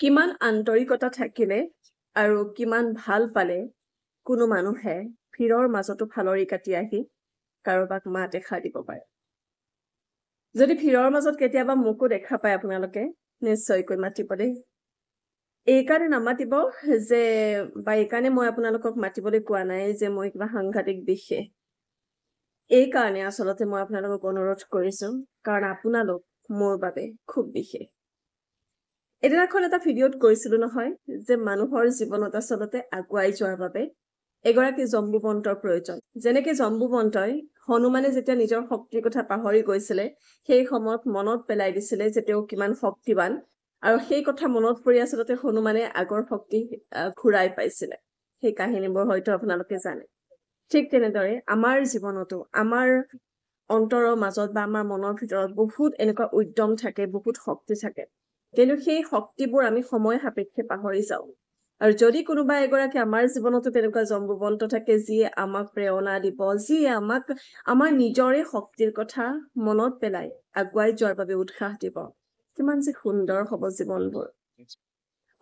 কিমান আন্তৰিকতা থাকিলে আৰু কিমান ভাল পালে কোনো মানুহে ভিৰৰ মাজতো ফালৰি কাটি আহি কাৰোবাক মাত এষাৰ দিব পাৰে। যদি ভিৰৰ মাজত কেতিয়াবা মোকো দেখা পায় আপোনালোকে নিশ্চয়কৈ মাতিব দেই। এইকাৰণে নামাতিব যে বা এইকাৰণে মই আপোনালোকক মাতিবলৈ কোৱা নাই যে মই কিবা সাংঘাতিক বিশেষ। এইকাৰণে আচলতে মই আপোনালোকক অনুৰোধ কৰিছো কাৰণ আপোনালোক মোৰ বাবে খুব বিশেষ। এদিনাখন এটা ভিডিঅ'ত কৈছিলো নহয় যে মানুহৰ জীৱনত আচলতে আগুৱাই যোৱাৰ বাবে এগৰাকী জম্বুবন্তৰ প্ৰয়োজন। যেনেকে জম্বুবন্তই হনুমানে যেতিয়া নিজৰ শক্তিৰ কথা পাহৰি গৈছিলে সেই সময়ত মনত পেলাই দিছিলে যে তেওঁ কিমান শক্তিবান আৰু সেই কথা মনত পৰি আচলতে হনুমানে আগৰ শক্তি ঘূৰাই পাইছিলে। সেই কাহিনীবোৰ হয়তো আপোনালোকে জানে। ঠিক তেনেদৰে আমাৰ জীৱনতো আমাৰ অন্তৰৰ মাজত বা আমাৰ মনৰ ভিতৰত বহুত এনেকুৱা উদ্যম থাকে, বহুত শক্তি থাকে। কিন্তু সেই শক্তিবোৰ আমি সময় সাপেক্ষে পাহৰি যাওঁ। আৰু যদি কোনোবা এগৰাকী আমাৰ জীৱনতো তেনেকুৱা জম্বুবন্ত থাকে যিয়ে আমাক প্ৰেৰণা দিব, যিয়ে আমাক আমাৰ নিজৰে শক্তিৰ কথা মনত পেলাই আগুৱাই যোৱাৰ বাবে উৎসাহ দিব, কিমান যে সুন্দৰ হ'ব জীৱনবোৰ।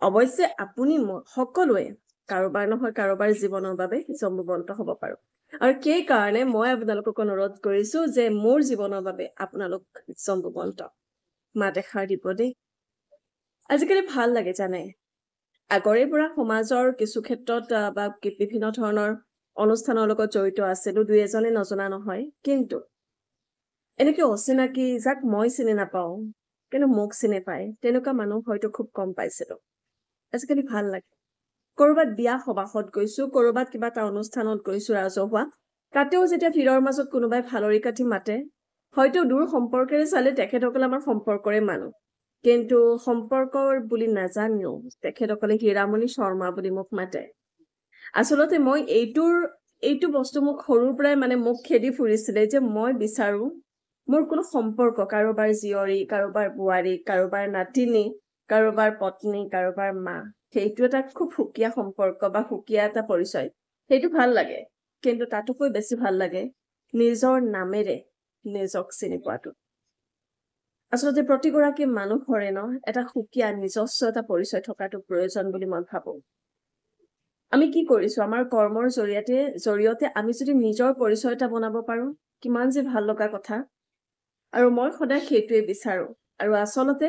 অৱশ্যে আপুনি সকলোৱে কাৰোবাৰ নহয় কাৰোবাৰ জীৱনৰ বাবে জম্বুবন্ত হ'ব পাৰো। আৰু সেই কাৰণে মই আপোনালোকক অনুৰোধ কৰিছো যে মোৰ জীৱনৰ বাবে আপোনালোক জম্বুবন্ত মাত এষাৰ দিব দেই। আজিকালি ভাল লাগে জানে, আগৰে পৰা সমাজৰ কিছু ক্ষেত্ৰত বা বিভিন্ন ধৰণৰ অনুষ্ঠানৰ লগত জড়িত আছিলো, দুই এজনে নজনা নহয়। কিন্তু এনেকে অচিনাকি যাক মই চিনি নাপাওঁ কিন্তু মোক চিনি পায় তেনেকুৱা মানুহ হয়তো খুব কম পাইছিলো। আজিকালি ভাল লাগে। কৰবাত বিয়া সবাহত গৈছো, কৰবাত কিবা এটা অনুষ্ঠানত গৈছো ৰাজহুৱা, তাতেও যেতিয়া ভিৰৰ মাজত কোনোবাই ফালৰি কাটি মাতে, হয়তো দূৰ সম্পৰ্কেৰে চালে তেখেতসকল আমাৰ সম্পৰ্কৰে মানুহ, কিন্তু সম্পৰ্কৰ বুলি নাজানিও তেখেতসকলে হীৰামণি শৰ্মা বুলি মোক মাতে। আচলতে মই এইটো বস্তু মোক সৰুৰ পৰাই মোক খেদি ফুৰিছিলে যে মই বিচাৰো মোৰ কোনো সম্পৰ্ক, কাৰোবাৰ জীয়ৰী, কাৰোবাৰ বোৱাৰী, কাৰোবাৰ নাতিনী, কাৰোবাৰ পত্নী, কাৰোবাৰ মা, সেইটো এটা খুব সুকীয়া সম্পৰ্ক বা সুকীয়া এটা পৰিচয়, সেইটো ভাল লাগে। কিন্তু তাতোকৈ বেছি ভাল লাগে নিজৰ নামেৰে নিজক চিনি পোৱাটো। আচলতে প্ৰতিগৰাকী মানুহৰে এটা সুকীয়া নিজস্ব এটা পৰিচয় থকাটো প্ৰয়োজন বুলি মই ভাবো। আমি কি কৰিছো আমাৰ কৰ্মৰ জৰিয়তে আমি যদি নিজৰ পৰিচয় এটা বনাব পাৰো, কিমান যে ভাল লগা কথা। আৰু মই সদায় সেইটোৱে বিচাৰো। আৰু আচলতে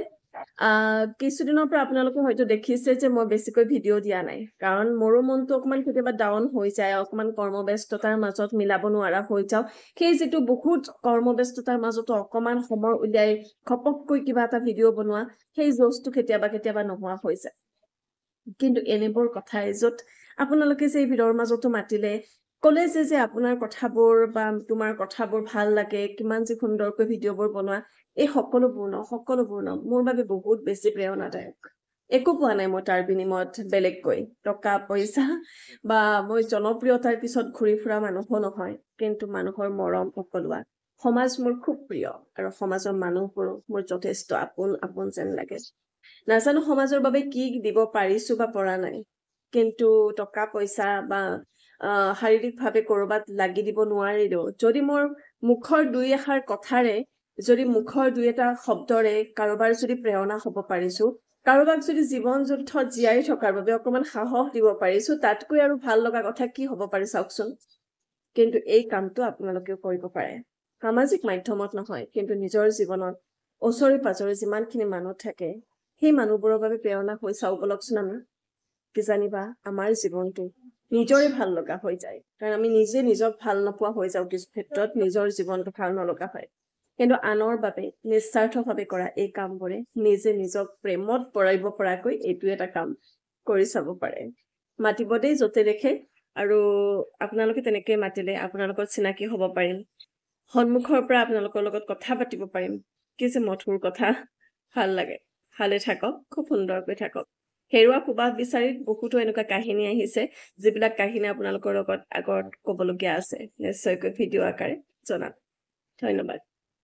কিছুদিনৰ পৰা আপোনালোকে হয়তো দেখিছে যে মই বেছিকৈ ভিডিঅ' দিয়া নাই, কাৰণ মোৰো মনটো অকমান কেতিয়াবা ডাউন হৈ যায়, অকমান কৰ্মব্যস্ততাৰ মাজত মিলাব নোৱাৰা হৈ যাওঁ। সেই যিটো বহুত কৰ্মব্যস্ততাৰ মাজতো অকমান সময় উলিয়াই ঘপককৈ কিবা এটা ভিডিঅ' বনোৱা, সেই জোচটো কেতিয়াবা নোহোৱা হৈ যায়। কিন্তু এনেবোৰ কথাই য'ত আপোনালোকে যে ভিৰৰ মাজতো মাতিলে, ক'লে যে আপোনাৰ কথাবোৰ বা তোমাৰ কথাবোৰ ভাল লাগে, কিমান যে সুন্দৰকৈ ভিডিঅ'বোৰ বনোৱা, এই সকলোবোৰ মোৰ বাবে বহুত বেছি প্ৰেৰণাদায়ক। একো পোৱা নাই মই তাৰ বিনিময়ত বেলেগকৈ, টকা পইচা বা মই জনপ্ৰিয়তাৰ পিছত ঘূৰি ফুৰা মানুহো নহয়, কিন্তু মানুহৰ মৰম সকলোৱা। সমাজ মোৰ খুব প্ৰিয় আৰু সমাজৰ মানুহবোৰো মোৰ যথেষ্ট আপোন যেন লাগে। নাজানো সমাজৰ বাবে কি দিব পাৰিছো বা পৰা নাই, কিন্তু টকা পইচা বা শাৰীৰিকভাৱে কৰবাত লাগি দিব নোৱাৰিলেও যদি মোৰ মুখৰ দুই এষাৰ কথাৰে, যদি মুখৰ দুই এটা শব্দৰে কাৰোবাৰ যদি প্ৰেৰণা হ'ব পাৰিছো, কাৰোবাক যদি জীৱন যুদ্ধত জীয়াই থকাৰ বাবে অকমান সাহস দিব পাৰিছো, তাতকৈ আৰু ভাল লগা কথা কি হ'ব পাৰে চাওকচোন। কিন্তু এই কামটো আপোনালোকেও কৰিব পাৰে, সামাজিক মাধ্যমত নহয় কিন্তু নিজৰ জীৱনত ওচৰে পাজৰে যিমানখিনি মানুহ থাকে সেই মানুহবোৰৰ বাবে প্ৰেৰণা হৈ চাও বলকচোন। আমি কিজানিবা আমাৰ জীৱনটো নিজৰে ভাল লগা হৈ যায়, কাৰণ আমি নিজে নিজক ভাল নোপোৱা হৈ যাওঁ কিছু ক্ষেত্ৰত, নিজৰ জীৱনটো ভাল নলগা হয়। কিন্তু আনৰ বাবে নিস্বাৰ্থভাৱে কৰা এই কামবোৰে নিজে নিজক প্ৰেমত পৰাইব পৰাকৈ এইটো এটা কাম কৰি চাব পাৰে। মাতিব দেই য'তে দেখে, আৰু আপোনালোকে তেনেকৈ মাতিলে আপোনালোকৰ চিনাকি হ'ব পাৰিম, সন্মুখৰ পৰা আপোনালোকৰ লগত কথা পাতিব পাৰিম। কি যে মধুৰ কথা, ভাল লাগে। ভালে থাকক, খুব সুন্দৰকৈ থাকক। হেৰুৱা সুবাস বিচাৰি বহুতো এনেকুৱা কাহিনী আহিছে, যিবিলাক কাহিনী আপোনালোকৰ লগত আগত ক'বলগীয়া আছে, নিশ্চয়কৈ ভিডিঅ' আকাৰে জনাম। ধন্যবাদ।